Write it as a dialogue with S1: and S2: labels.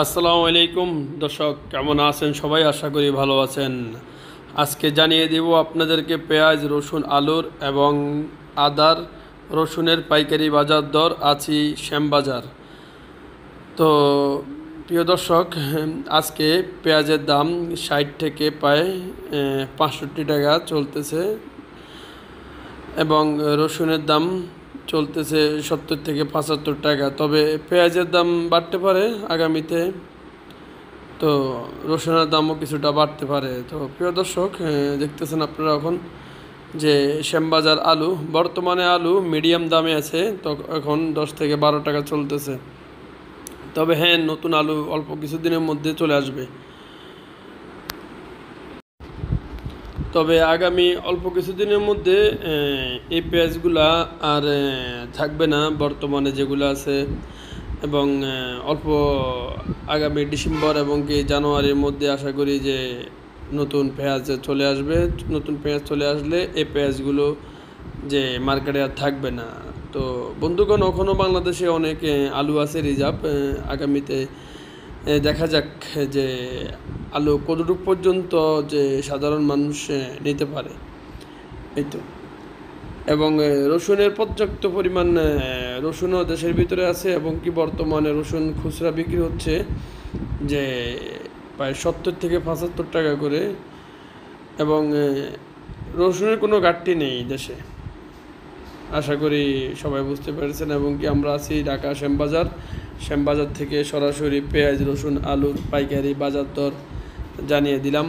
S1: আসসালামু আলাইকুম দর্শক, কেমন আছেন সবাই? আশা করি ভালো আছেন। আজকে জানিয়ে দেব আপনাদেরকে পেঁয়াজ, রসুন, আলুর এবং আদার, রসুনের পাইকারি বাজার দর আছি শ্যামবাজার। তো প্রিয় দর্শক, আজকে পেঁয়াজের দাম 60 থেকে প্রায় 65 টাকা চলতেছে এবং রসুনের দাম চলতেছে 70 থেকে 75 টাকা। তবে পেঁয়াজের দাম বাড়তে পারে আগামীতে, তো রসুনের দামও কিছুটা বাড়তে পারে। তো প্রিয় দর্শক, দেখতেছেন আপনারা এখন যে শ্যামবাজার আলু, বর্তমানে আলু মিডিয়াম দামে আছে, তো এখন 10 থেকে 12 টাকা চলতেছে। তবে হ্যাঁ, নতুন আলু অল্প কিছুদিনের মধ্যে চলে আসবে। তবে আগামী অল্প কিছুদিনের মধ্যে এই পেঁয়াজগুলা আর থাকবে না বর্তমানে যেগুলো আছে, এবং অল্প আগামী ডিসেম্বর এবং কি জানুয়ারির মধ্যে আশা করি যে নতুন পেঁয়াজ চলে আসবে। নতুন পেঁয়াজ চলে আসলে এই পেঁয়াজগুলো যে মার্কেটে আর থাকবে না। তো বন্ধুগণ, এখনও বাংলাদেশে অনেক আলু আছে রিজার্ভ। আগামীতে দেখা যাক যে আলু কতটুকু পর্যন্ত যে সাধারণ মানুষ নিতে পারে, এই তো। এবং রসুনের পর্যাপ্ত পরিমাণ রসুনও দেশের ভিতরে আছে, এবং কি বর্তমানে রসুন খুচরা বিক্রি হচ্ছে যে প্রায় 70 থেকে 75 টাকা করে, এবং রসুনের কোনো ঘাটতি নেই দেশে। আশা করি সবাই বুঝতে পেরেছেন। এবং কি আমরা আছি ঢাকা শ্যামবাজার। শ্যামবাজার থেকে সরাসরি পেঁয়াজ, রসুন, আলুর পাইকারি বাজার দর জানিয়ে দিলাম।